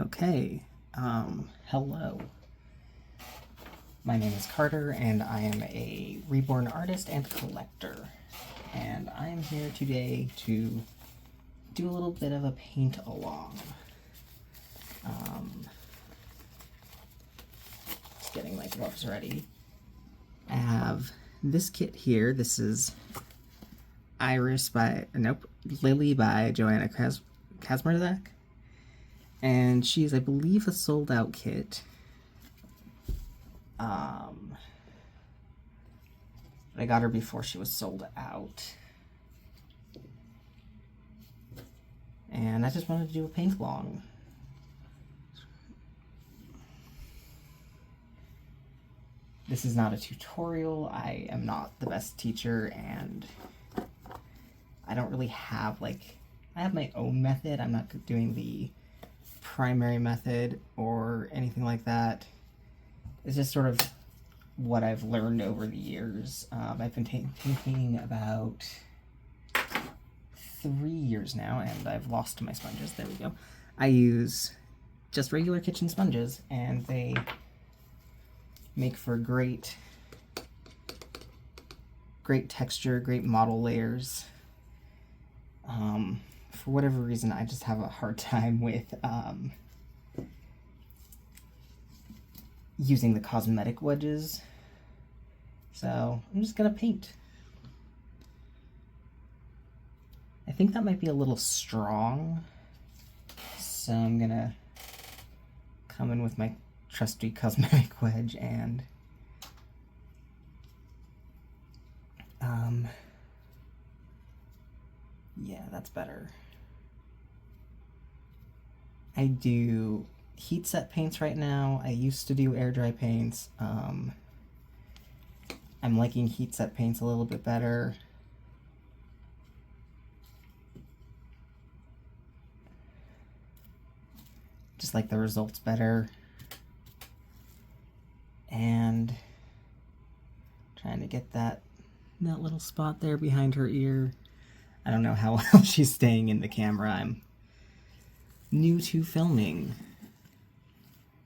Okay, hello. My name is Carter, and I am a reborn artist and collector. And I am here today to do a little bit of a paint along. Just getting my gloves ready. I have this kit here. This is Lily by Joanna Kazmierczak. And she's, I believe, a sold-out kit. I got her before she was sold out. And I just wanted to do a paint along. This is not a tutorial. I am not the best teacher, and I don't really have, I have my own method. I'm not doing the primary method or anything like that. It's just sort of what I've learned over the years. I've been painting about 3 years now, and I've lost my sponges. There we go. I use just regular kitchen sponges, and they make for great texture, great model layers. For whatever reason, I just have a hard time with using the cosmetic wedges. So I'm just gonna paint. I think that might be a little strong, so I'm gonna come in with my trusty cosmetic wedge and yeah, that's better. I do heat set paints right now. I used to do air dry paints. I'm liking heat set paints a little bit better. Just like the results better. And trying to get that little spot there behind her ear. I don't know how well she's staying in the camera. I'm new to filming,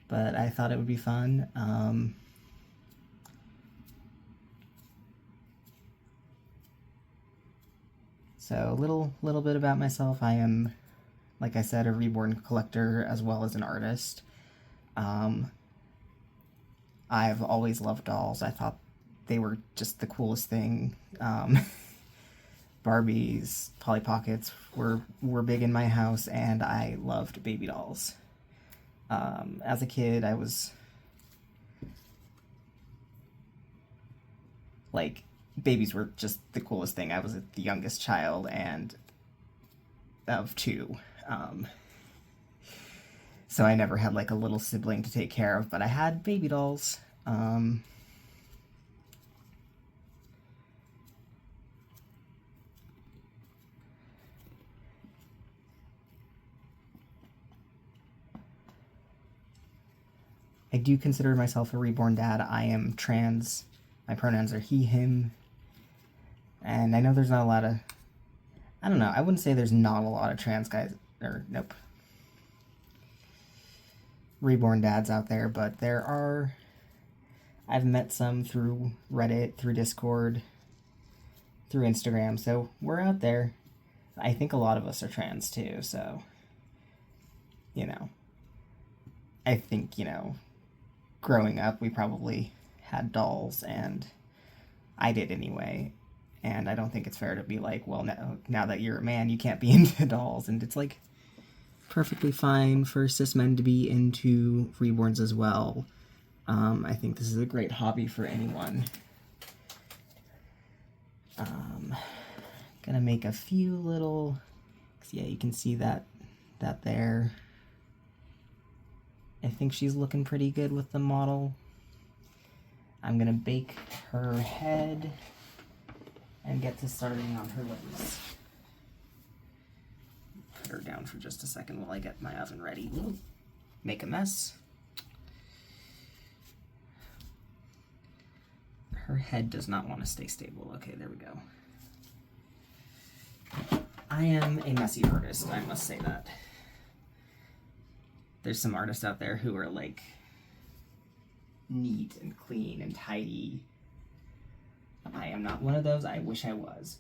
but I thought it would be fun. So little bit about myself. I am, like I said, a reborn collector as well as an artist. I've always loved dolls. I thought they were just the coolest thing. Barbies, Polly Pockets were big in my house, and I loved baby dolls. As a kid, I was babies were just the coolest thing. I was the youngest child and of two. So I never had a little sibling to take care of, but I had baby dolls. I do consider myself a reborn dad. I am trans. My pronouns are he, him. And I know there's not a lot of... I don't know. I wouldn't say there's not a lot of trans guys. Nope. Reborn dads out there, but there are... I've met some through Reddit, through Discord, through Instagram, so we're out there. I think a lot of us are trans too, so... I think, growing up, we probably had dolls, and I did anyway. And I don't think it's fair to be like, well, now that you're a man, you can't be into dolls. And it's perfectly fine for cis men to be into reborns as well. I think this is a great hobby for anyone. Gonna make a few little, yeah, you can see that there. I think she's looking pretty good with the model. I'm gonna bake her head and get to starting on her legs. Put her down for just a second while I get my oven ready. Ooh, make a mess. Her head does not want to stay stable. Okay, there we go. I am a messy artist, I must say that. there's some artists out there who are like neat and clean and tidy. I am not one of those. I wish I was.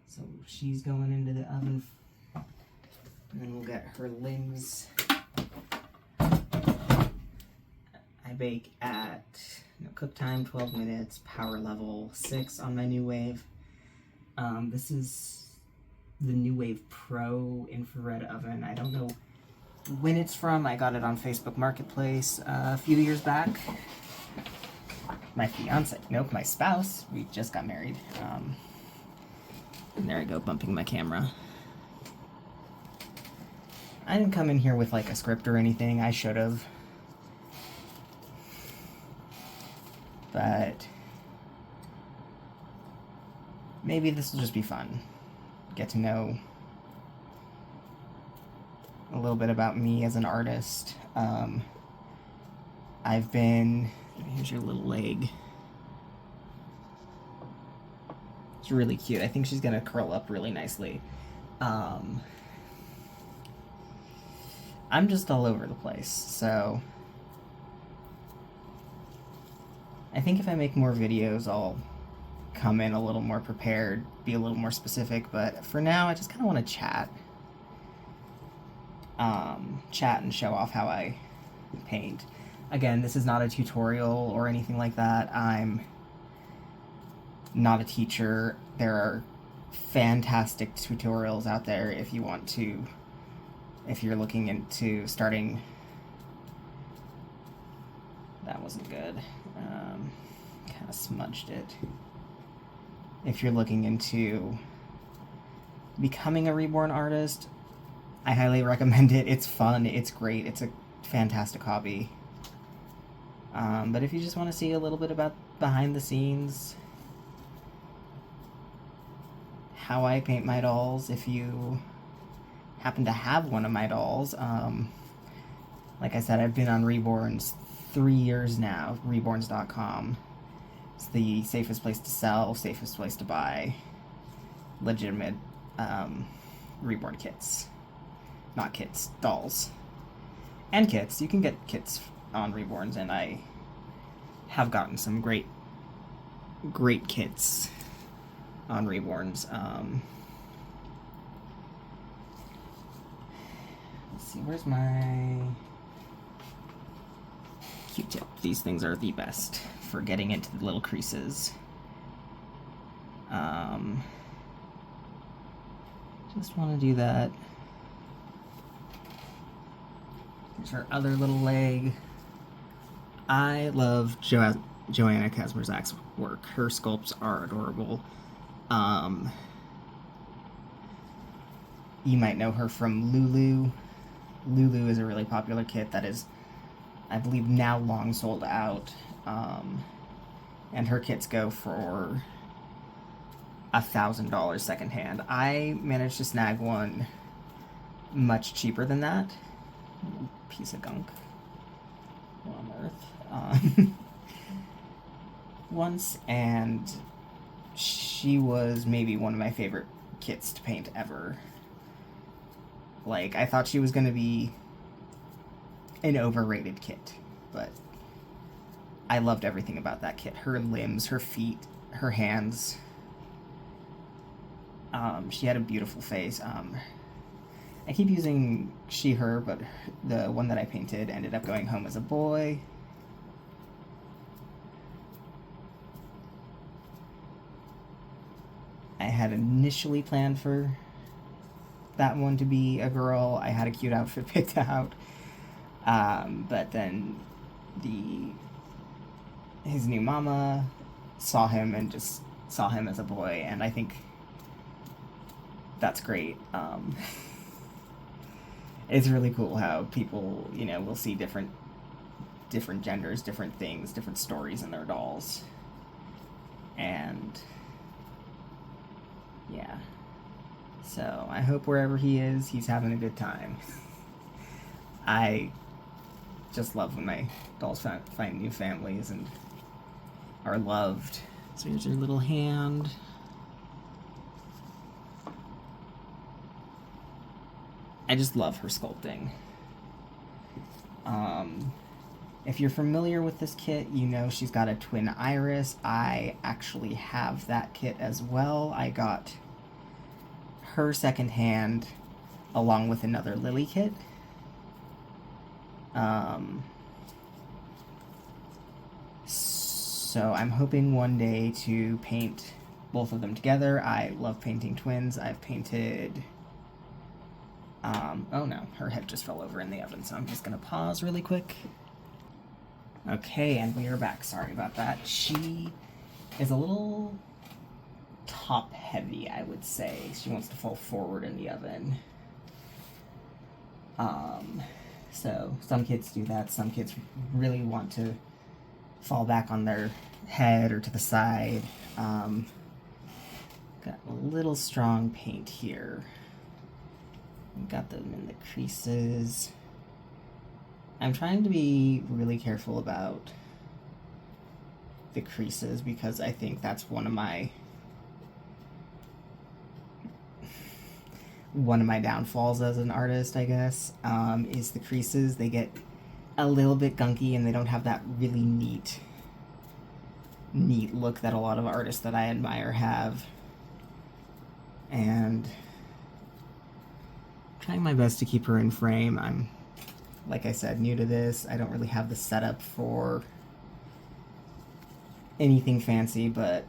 So she's going into the oven, and then we'll get her limbs. I bake at cook time 12 minutes, power level 6 on my New Wave. This is the New Wave Pro infrared oven. I don't know when it's from. I got it on Facebook Marketplace a few years back. My my spouse, we just got married. And there I go, bumping my camera. I didn't come in here with like a script or anything. I should have. But maybe this will just be fun. Get to know a little bit about me as an artist. Here's your little leg. It's really cute. I think she's gonna curl up really nicely. I'm just all over the place, so I think if I make more videos, I'll come in a little more prepared, be a little more specific, but for now, I just kind of want to chat. Chat and show off how I paint. Again, this is not a tutorial or anything like that. I'm not a teacher. There are fantastic tutorials out there if you're looking into starting. That wasn't good. Kind of smudged it. If you're looking into becoming a reborn artist, I highly recommend it. It's fun, it's great, it's a fantastic hobby. But if you just want to see a little bit about behind the scenes, how I paint my dolls, if you happen to have one of my dolls, like I said, I've been on Reborns 3 years now, reborns.com. It's the safest place to sell, safest place to buy legitimate reborn kits. Not kits, dolls. And kits. You can get kits on Reborns, and I have gotten some great kits on Reborns. Let's see, where's my Q-tip? These things are the best for getting into the little creases. Just want to do that. Here's her other little leg. I love Joanna Kazmierczak's work. Her sculpts are adorable. You might know her from Lulu. Lulu is a really popular kit that is, I believe, now long sold out. And her kits go for $1,000 secondhand. I managed to snag one much cheaper than that. Piece of gunk. What on earth? Once, and she was maybe one of my favorite kits to paint ever. Like, I thought she was gonna be an overrated kit, but I loved everything about that kit. Her limbs, her feet, her hands. She had a beautiful face. I keep using she, her, but the one that I painted ended up going home as a boy. I had initially planned for that one to be a girl. I had a cute outfit picked out. But then his new mama saw him and just saw him as a boy, and I think that's great. It's really cool how people, will see different genders, different things, different stories in their dolls. And yeah. So I hope wherever he is, he's having a good time. I just love when my dolls find new families and are loved. So here's her little hand. I just love her sculpting. If you're familiar with this kit, you know she's got a twin iris. I actually have that kit as well. I got her secondhand along with another Lily kit. So I'm hoping one day to paint both of them together. I love painting twins. I've painted... oh no, her head just fell over in the oven, so I'm just gonna pause really quick. Okay, and we are back. Sorry about that. She is a little top heavy, I would say. She wants to fall forward in the oven. So some kids do that. Some kids really want to fall back on their head or to the side. Got a little strong paint here. Got them in the creases. I'm trying to be really careful about the creases because I think that's one of my downfalls as an artist, I guess, is the creases. They get a little bit gunky and they don't have that really neat look that a lot of artists that I admire have. And trying my best to keep her in frame. I'm, like I said, new to this. I don't really have the setup for anything fancy, but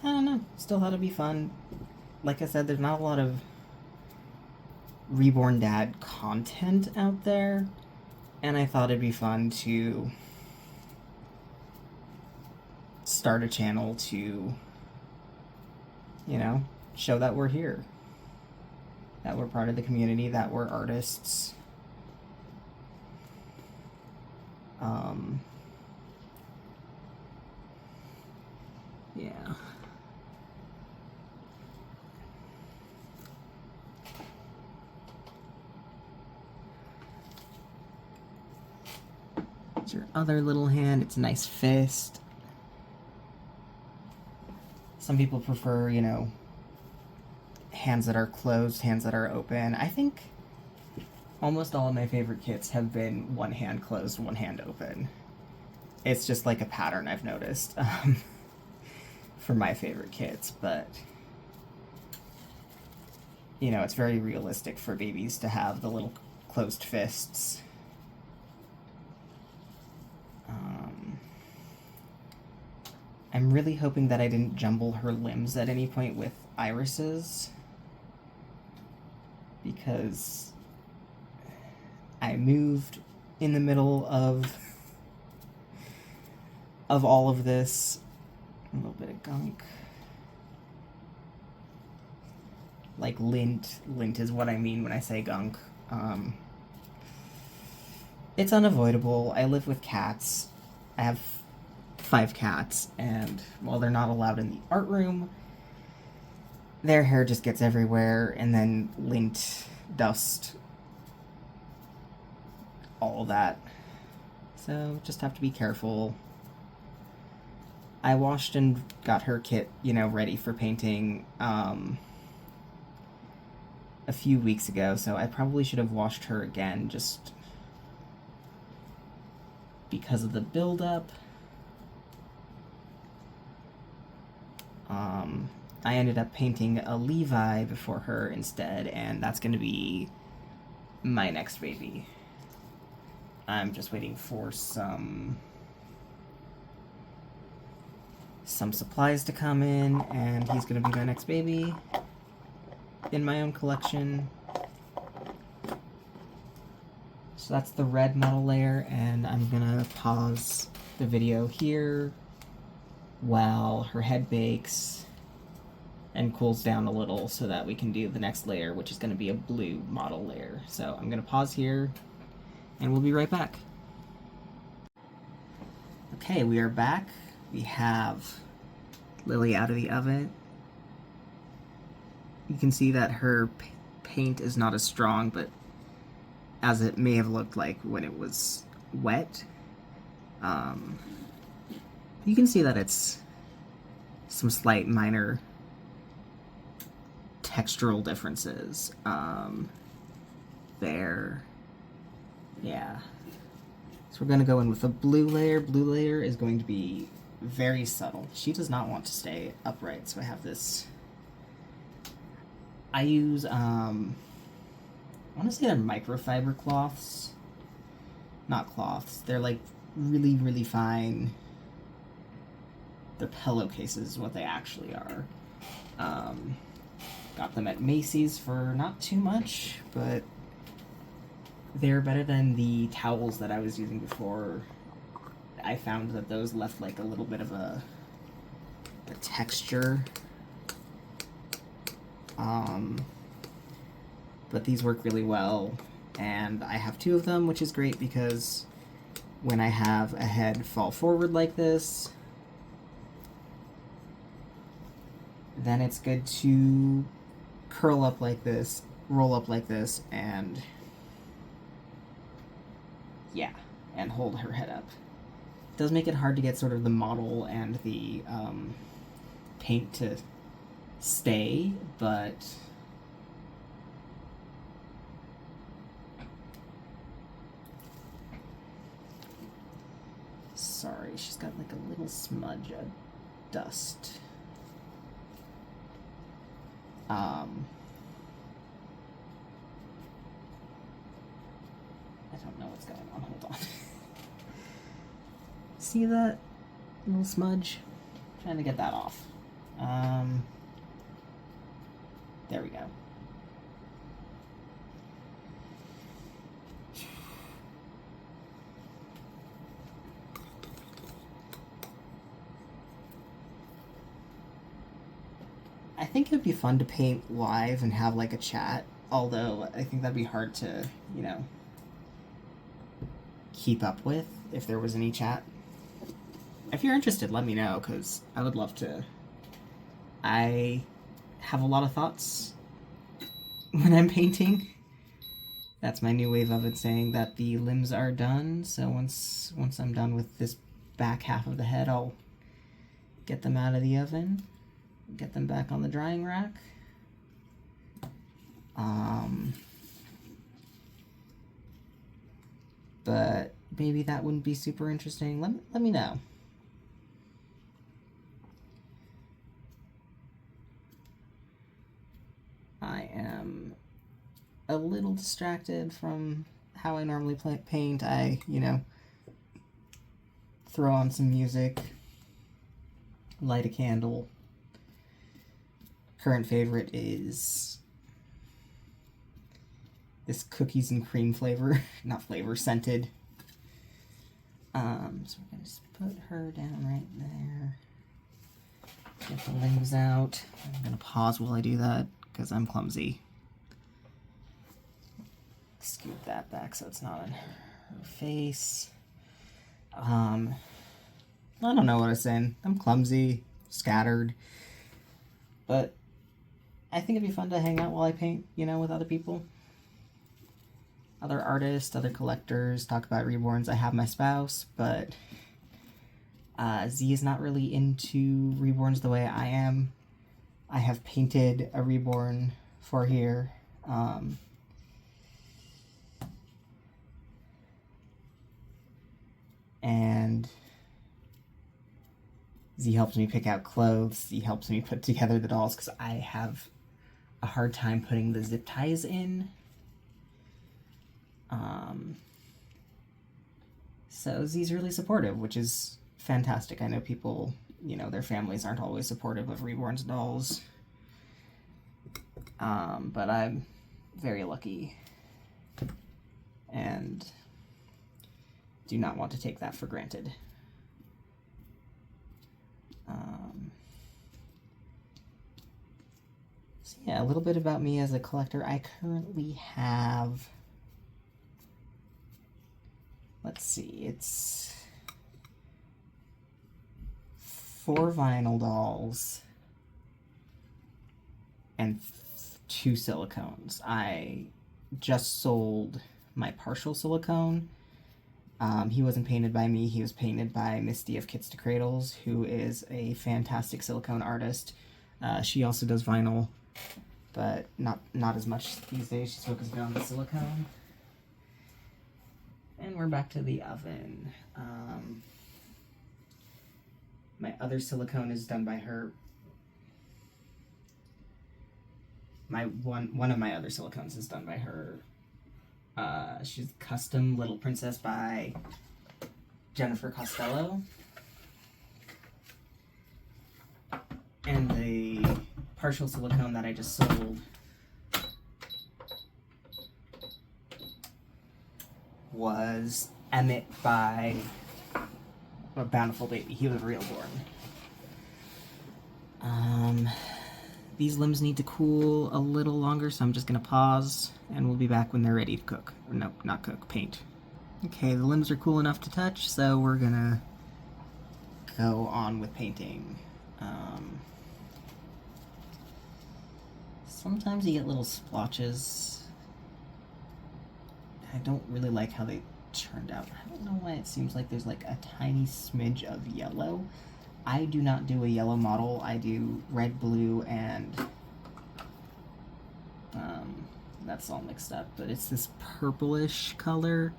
I don't know. Still had to be fun. Like I said, there's not a lot of Reborn Dad content out there, and I thought it'd be fun to start a channel to, you know, show that we're here, that we're part of the community, that we're artists. Yeah. It's your other little hand. It's a nice fist. Some people prefer, you know, hands that are closed, hands that are open. I think almost all of my favorite kits have been one hand closed, one hand open. It's just like a pattern I've noticed for my favorite kits, but you know, it's very realistic for babies to have the little closed fists. I'm really hoping that I didn't jumble her limbs at any point with irises, because I moved in the middle of all of this. A little bit of gunk. Like lint. Lint is what I mean when I say gunk. It's unavoidable. I live with cats. I have 5 cats, and while they're not allowed in the art room, their hair just gets everywhere, and then lint, dust, all that. So just have to be careful. I washed and got her kit, you know, ready for painting a few weeks ago, so I probably should have washed her again just because of the buildup. I ended up painting a Levi before her instead, and that's going to be my next baby. I'm just waiting for some supplies to come in, and he's going to be my next baby in my own collection. So that's the red metal layer, and I'm going to pause the video here while her head bakes and cools down a little so that we can do the next layer, which is going to be a blue model layer. So I'm going to pause here, and we'll be right back. Okay, we are back. We have Lily out of the oven. You can see that her paint is not as strong, but as it may have looked like when it was wet. You can see that it's some slight minor textural differences there. Yeah. So we're going to go in with a blue layer. Blue layer is going to be very subtle. She does not want to stay upright, so I have this. I use, I want to say they're microfiber cloths. Not cloths. They're like really, really fine. They're pillowcases is what they actually are. Got them at Macy's for not too much, but they're better than the towels that I was using before. I found that those left like a little bit of a texture. But these work really well, and I have 2 of them, which is great because when I have a head fall forward like this, then it's good to curl up like this, roll up like this, and yeah, and hold her head up. It does make it hard to get sort of the model and the paint to stay, but sorry, she's got like a little smudge of dust. I don't know what's going on. Hold on. See that little smudge? I'm trying to get that off. There we go. I think it'd be fun to paint live and have like a chat, although I think that'd be hard to, you know, keep up with if there was any chat. If you're interested, let me know, because I would love to. I have a lot of thoughts when I'm painting. That's my new wave of it, saying that the limbs are done, so once I'm done with this back half of the head, I'll get them out of the oven, get them back on the drying rack. But maybe that wouldn't be super interesting. Let me know. I am a little distracted from how I normally paint. I, you know, throw on some music, light a candle. Current favorite is this cookies and cream flavor, not flavor, scented. So we're gonna just put her down right there. Get the limbs out. I'm gonna pause while I do that because I'm clumsy. Scoot that back so it's not on her face. I don't know what I was saying. I'm clumsy, scattered, but I think it'd be fun to hang out while I paint, you know, with other people. Other artists, other collectors, talk about reborns. I have my spouse, but Z is not really into reborns the way I am. I have painted a reborn for here. And Z helps me pick out clothes. Z helps me put together the dolls because I have a hard time putting the zip ties in. So Z's really supportive, which is fantastic. I know people, you know, their families aren't always supportive of reborns dolls. But I'm very lucky and do not want to take that for granted. So yeah, a little bit about me as a collector. I currently have, let's see, it's 4 vinyl dolls and 2 silicones. I just sold my partial silicone, He wasn't painted by me, he was painted by Misty of Kits to Cradles, who is a fantastic silicone artist. She also does vinyl, but not as much these days. She's focusing on the silicone. And we're back to the oven. My other silicone is done by her. One of my other silicones is done by her. She's Custom Little Princess by Jennifer Costello. And the partial silicone that I just sold was Emmett by a Bountiful Baby. He was reborn. These limbs need to cool a little longer, so I'm just gonna pause, and we'll be back when they're ready to cook. No, not cook, paint. Okay, the limbs are cool enough to touch, so we're gonna go on with painting. Sometimes you get little splotches. I don't really like how they turned out. I don't know why it seems like there's like a tiny smidge of yellow. I do not do a yellow model. I do red, blue, and that's all mixed up. But it's this purplish color.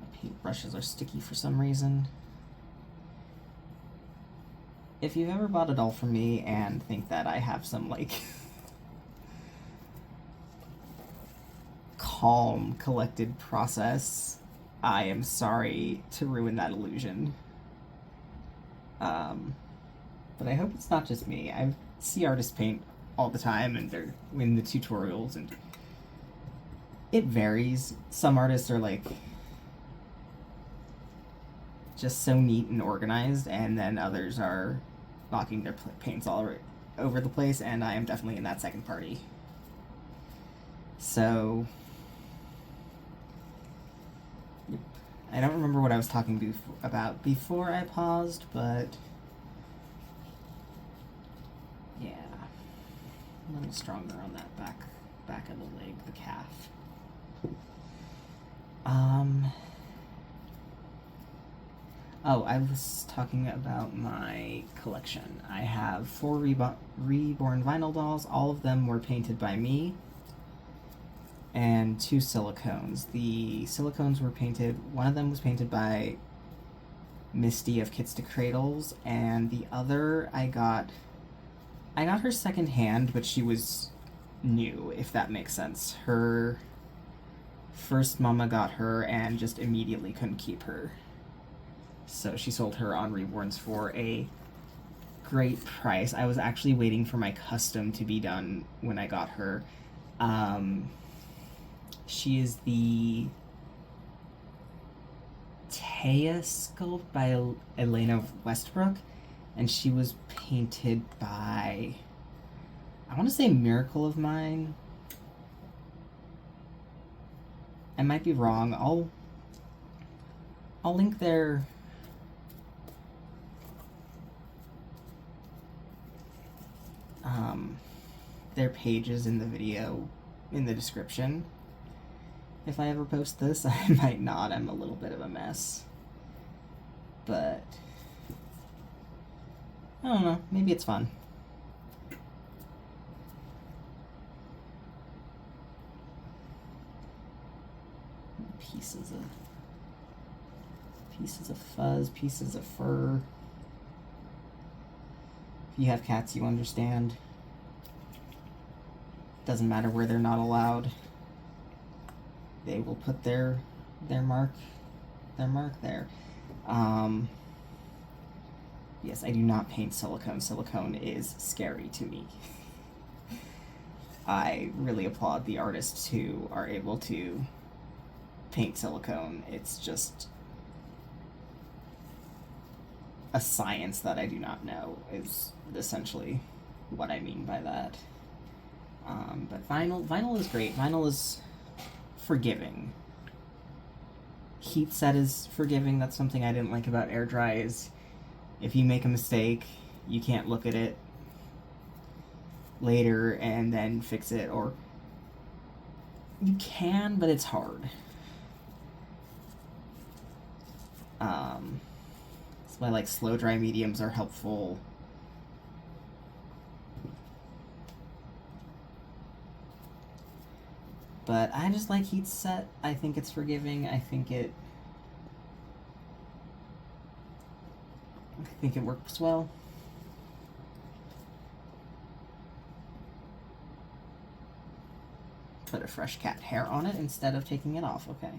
My paint brushes are sticky for some reason. If you've ever bought a doll from me and think that I have some like calm, collected process, I am sorry to ruin that illusion. But I hope it's not just me. I see artists paint all the time, and they're in the tutorials, and it varies. Some artists are like just so neat and organized, and then others are knocking their paints all over the place, and I am definitely in that second party. So I don't remember what I was talking about before I paused, but yeah, a little stronger on that back of the leg, the calf. Oh, I was talking about my collection. I have 4 reborn vinyl dolls. All of them were painted by me. And 2 silicones. The silicones were painted, one of them was painted by Misty of Kits to Cradles, and the other I got her second hand, but she was new, if that makes sense. Her first mama got her and just immediately couldn't keep her. So she sold her on Reborns for a great price. I was actually waiting for my custom to be done when I got her. She is the Taya sculpt by Elena Westbrook, and she was painted by, I want to say Miracle of Mine. I might be wrong. I'll link their pages in the video in the description. If I ever post this, I might not. I'm a little bit of a mess. But I don't know, maybe it's fun. Pieces of fuzz, pieces of fur. If you have cats, you understand. Doesn't matter where they're not allowed. They will put their mark there. Yes, I do not paint silicone. Silicone is scary to me. I really applaud the artists who are able to paint silicone. It's just a science that I do not know, is essentially what I mean by that. But vinyl is great. Vinyl is forgiving. Heat set is forgiving. That's something I didn't like about air dry, is if you make a mistake, you can't look at it later and then fix it, or You can, but it's hard. That's why like slow dry mediums are helpful. But I just like heat set. I think it's forgiving. I think it works well. Put a fresh cat hair on it instead of taking it off. Okay.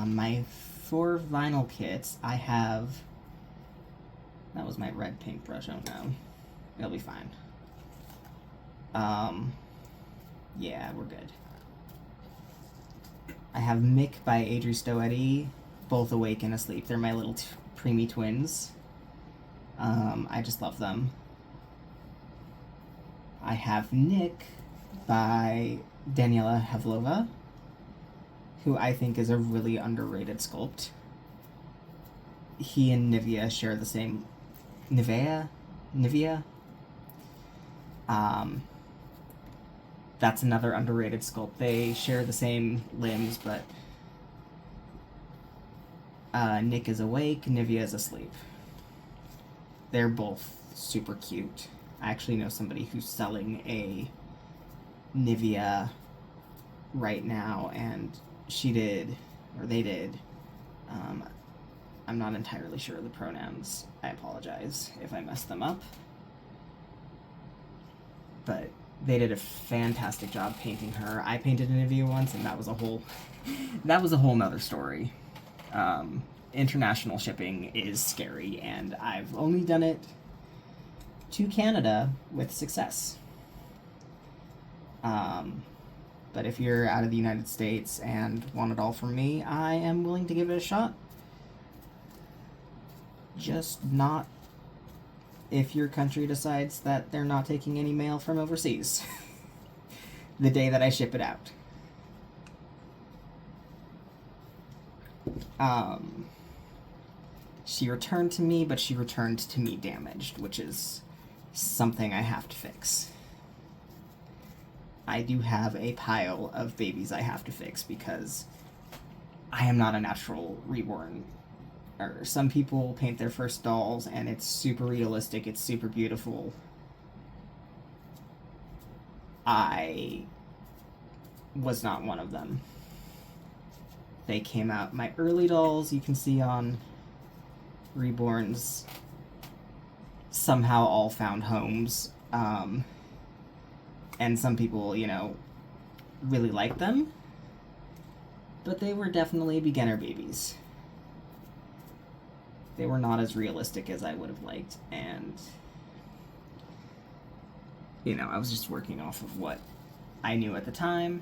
My 4 vinyl kits, I have... That was my red paintbrush. Oh no. It'll be fine. Yeah, we're good. I have Mick by Adri Stoetti, both awake and asleep. They're my little preemie twins. I just love them. I have Nick by Daniela Havlova, who I think is a really underrated sculpt. He and Nivea share the same... Nivea? That's another underrated sculpt. They share the same limbs, but Nick is awake, Nivea is asleep. They're both super cute. I actually know somebody who's selling a Nivea right now, and they did. I'm not entirely sure of the pronouns. I apologize if I messed them up. But they did a fantastic job painting her. I painted a Nivea once, and that was a whole nother story. International shipping is scary, and I've only done it to Canada with success. But if you're out of the United States and want it all from me, I am willing to give it a shot. Just not if your country decides that they're not taking any mail from overseas the day that I ship it out. She returned to me, but she returned to me damaged, which is something I have to fix. I do have a pile of babies I have to fix because I am not a natural reborn. Or some people paint their first dolls and it's super realistic, it's super beautiful. I was not one of them. They came out, my early dolls, you can see on Reborns, somehow all found homes. And some people, really liked them. But they were definitely beginner babies. They were not as realistic as I would have liked, and I was just working off of what I knew at the time,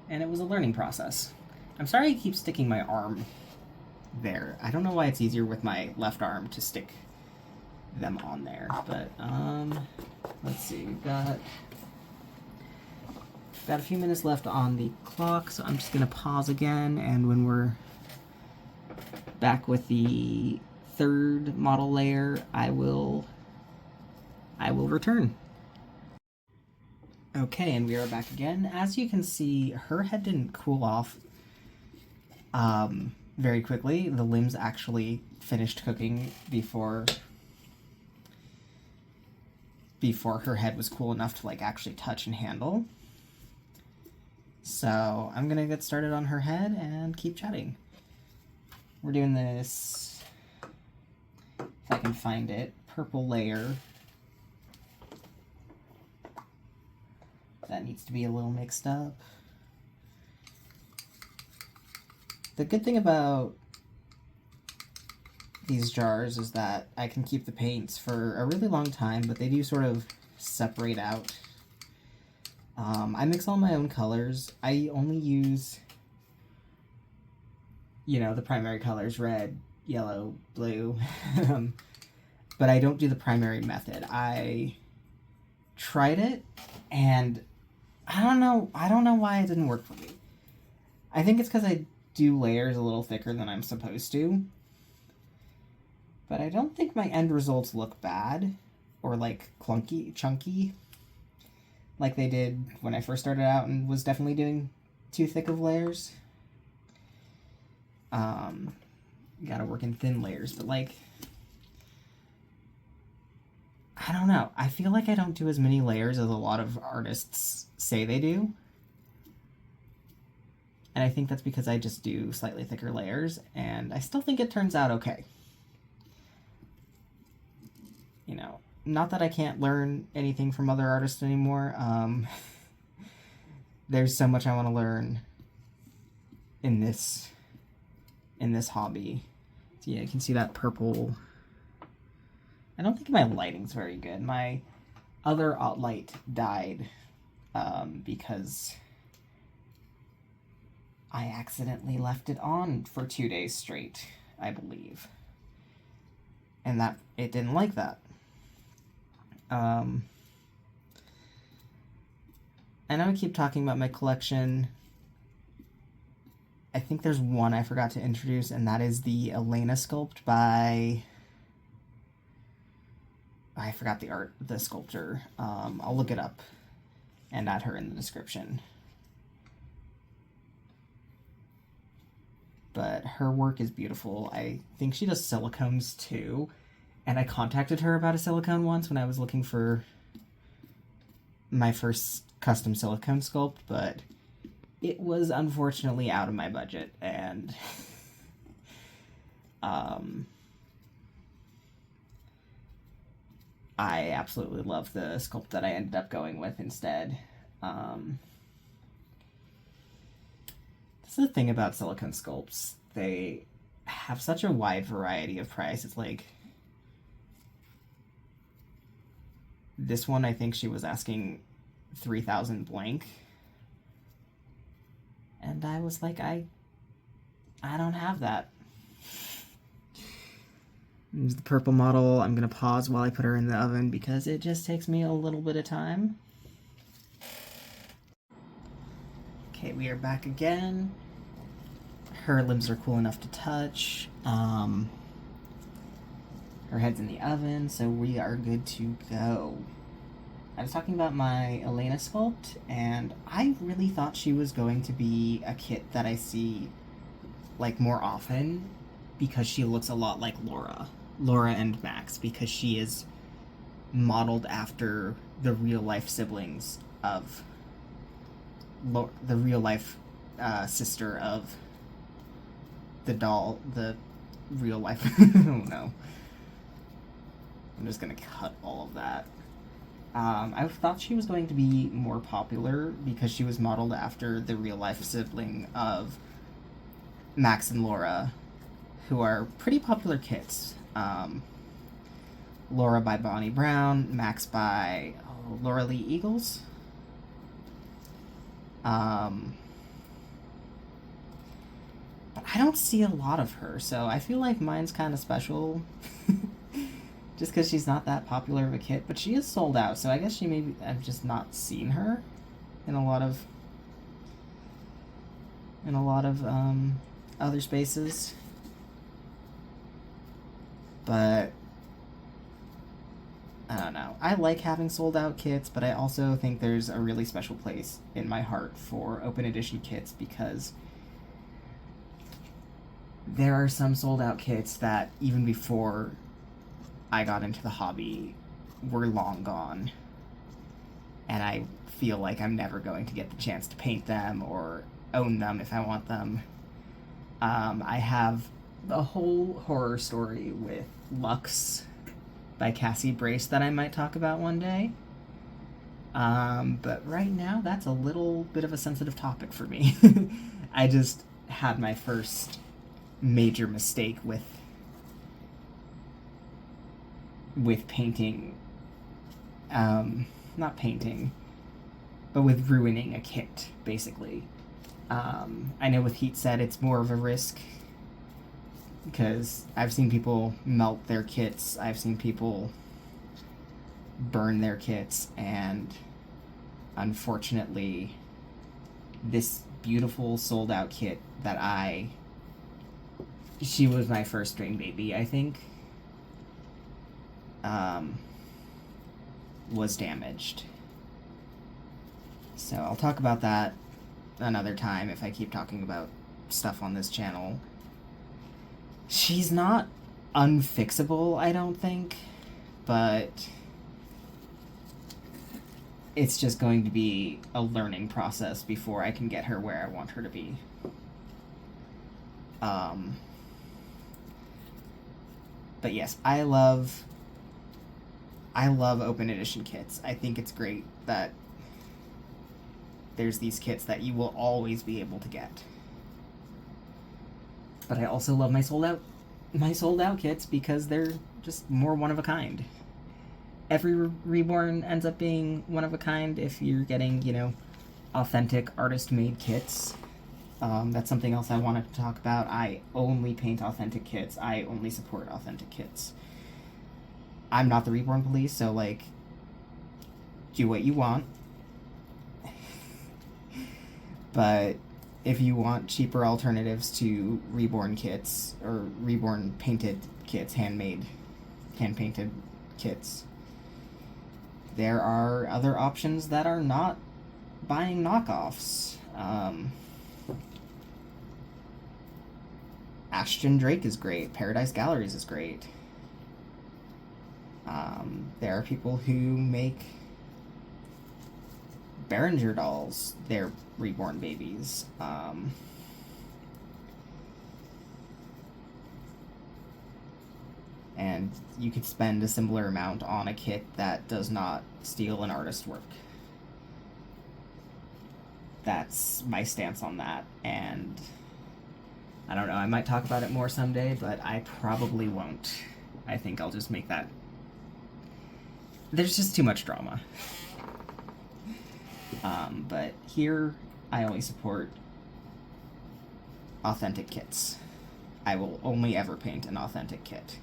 and it was a learning process. I'm sorry I keep sticking my arm there. I don't know why it's easier with my left arm to stick them on there, but let's see, we've got a few minutes left on the clock, so I'm just gonna pause again, and when we're back with the third model layer, I will return. Okay, and we are back again. As you can see, her head didn't cool off very quickly. The limbs actually finished cooking before her head was cool enough to actually touch and handle. So I'm gonna get started on her head and keep chatting. We're doing this, if I can find it, purple layer. That needs to be a little mixed up. The good thing about these jars is that I can keep the paints for a really long time, but they do sort of separate out. I mix all my own colors. I only use the primary colors, red, yellow, blue, but I don't do the primary method. I tried it, and I don't know why it didn't work for me. I think it's because I do layers a little thicker than I'm supposed to. But I don't think my end results look bad or like chunky, like they did when I first started out and was definitely doing too thick of layers. Gotta work in thin layers, but like, I don't know. I feel like I don't do as many layers as a lot of artists say they do. And I think that's because I just do slightly thicker layers, and I still think it turns out okay. You know, not that I can't learn anything from other artists anymore. There's so much I want to learn in this hobby. So yeah, you can see that purple. I don't think my lighting's very good. My other light died because I accidentally left it on for 2 days straight, I believe. And that it didn't like that. I know I keep talking about my collection. I think there's one I forgot to introduce, and that is the Elena sculpt by... I forgot the sculptor. I'll look it up and add her in the description. But her work is beautiful. I think she does silicones too. And I contacted her about a silicone once when I was looking for my first custom silicone sculpt, but it was unfortunately out of my budget, and I absolutely love the sculpt that I ended up going with instead. This is the thing about silicone sculpts. They have such a wide variety of price. It's like, this one, I think she was asking 3,000 blank. And I was like, I don't have that. Here's the purple model. I'm going to pause while I put her in the oven because it just takes me a little bit of time. Okay, we are back again. Her limbs are cool enough to touch. Her head's in the oven, so we are good to go. I was talking about my Elena sculpt, and I really thought she was going to be a kit that I see, like, more often, because she looks a lot like Laura and Max, because she is modeled after the real-life siblings of the real-life sister of the doll, the real-life... oh no. I'm just gonna cut all of that. I thought she was going to be more popular because she was modeled after the real-life sibling of Max and Laura, who are pretty popular kits. Laura by Bonnie Brown, Max by Laura Lee Eagles. But I don't see a lot of her, so I feel like mine's kind of special. Just because she's not that popular of a kit, but she is sold out, so I guess I've just not seen her in a lot of other spaces. But I don't know. I like having sold out kits, but I also think there's a really special place in my heart for open edition kits, because there are some sold out kits that even before I got into the hobby were long gone, and I feel like I'm never going to get the chance to paint them or own them if I want them. I have the whole horror story with Lux by Cassie Brace that I might talk about one day. But right now, that's a little bit of a sensitive topic for me. I just had my first major mistake with painting, not painting, but with ruining a kit, basically. I know with Heat Set it's more of a risk, because I've seen people melt their kits, I've seen people burn their kits, and unfortunately this beautiful sold out kit that she was my first string baby, I think, was damaged. So I'll talk about that another time if I keep talking about stuff on this channel. She's not unfixable, I don't think, but it's just going to be a learning process before I can get her where I want her to be. But yes, I love open edition kits. I think it's great that there's these kits that you will always be able to get. But I also love my sold out kits because they're just more one of a kind. Every reborn ends up being one of a kind if you're getting, you know, authentic artist-made kits. That's something else I wanted to talk about. I only paint authentic kits. I only support authentic kits. I'm not the reborn police, so, like, do what you want. But if you want cheaper alternatives to reborn kits, or reborn painted kits, hand-painted kits, there are other options that are not buying knockoffs. Ashton Drake is great. Paradise Galleries is great. There are people who make Behringer dolls their reborn babies. And you could spend a similar amount on a kit that does not steal an artist's work. That's my stance on that, and I don't know, I might talk about it more someday, but I probably won't. I think I'll just make that... There's just too much drama. But here, I only support authentic kits. I will only ever paint an authentic kit.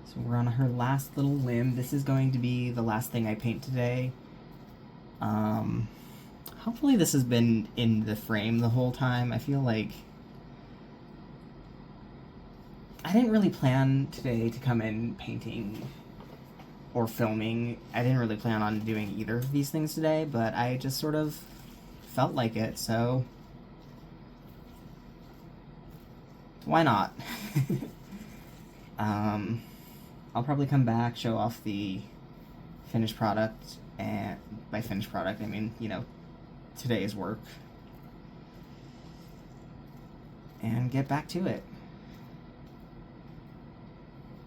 So we're on her last little limb. This is going to be the last thing I paint today. Hopefully this has been in the frame the whole time. I feel like I didn't really plan today to come in painting or filming. I didn't really plan on doing either of these things today, but I just sort of felt like it, so why not? I'll probably come back, show off the finished product, and by finished product I mean, you know, today's work, and get back to it.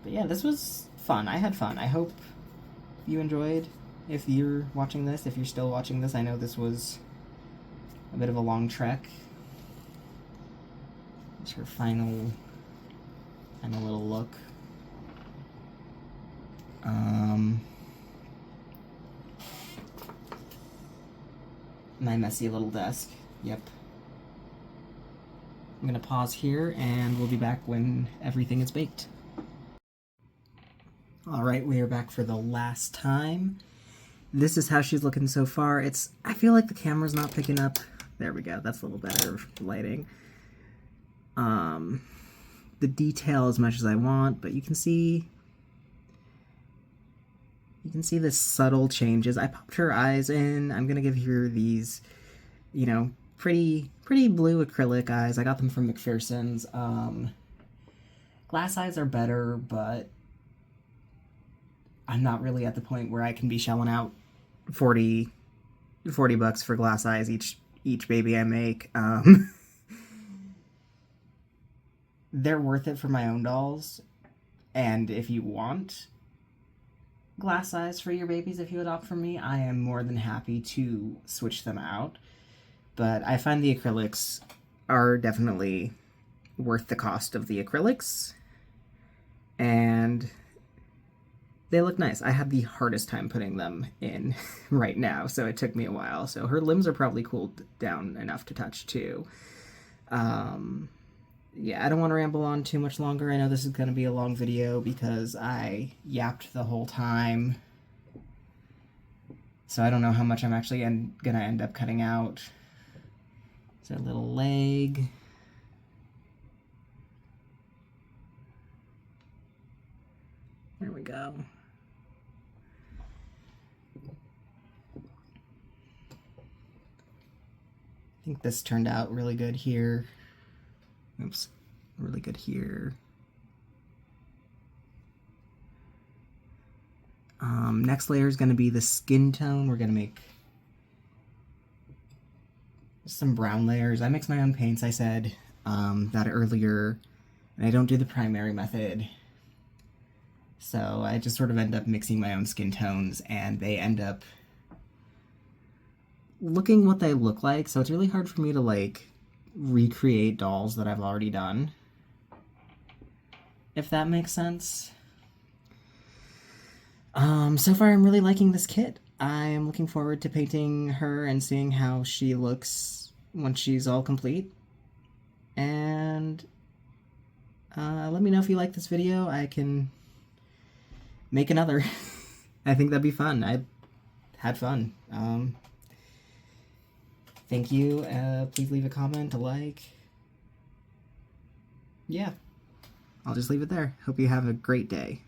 But yeah, this was fun. I had fun. I hope you enjoyed. If you're watching this, if you're still watching this, I know this was a bit of a long trek. It's her final little look. My messy little desk. Yep. I'm gonna pause here, and we'll be back when everything is baked. Alright, we are back for the last time. This is how she's looking so far. I feel like the camera's not picking up. There we go, that's a little better lighting. The detail as much as I want, but you can see the subtle changes. I popped her eyes in. I'm gonna give her these, you know, pretty blue acrylic eyes. I got them from McPherson's. Glass eyes are better, but I'm not really at the point where I can be shelling out $40 bucks for glass eyes each baby I make. They're worth it for my own dolls, and if you want glass eyes for your babies, if you adopt from me, I am more than happy to switch them out. But I find the acrylics are definitely worth the cost of the acrylics, and they look nice. I have the hardest time putting them in right now, so it took me a while. So her limbs are probably cooled down enough to touch too. Yeah, I don't want to ramble on too much longer. I know this is going to be a long video because I yapped the whole time. So I don't know how much I'm actually gonna end up cutting out. It's a little leg. There we go. I think this turned out really good here. Oops, really good here. Next layer is going to be the skin tone. We're going to make some brown layers. I mix my own paints, I said that earlier, and I don't do the primary method. So I just sort of end up mixing my own skin tones, and they end up looking what they look like. So it's really hard for me to like recreate dolls that I've already done, if that makes sense. So far I'm really liking this kit. I am looking forward to painting her and seeing how she looks when she's all complete. And let me know if you like this video. I can make another. I think that'd be fun. I had fun. Thank you. Please leave a comment, a like. Yeah, I'll just leave it there. Hope you have a great day.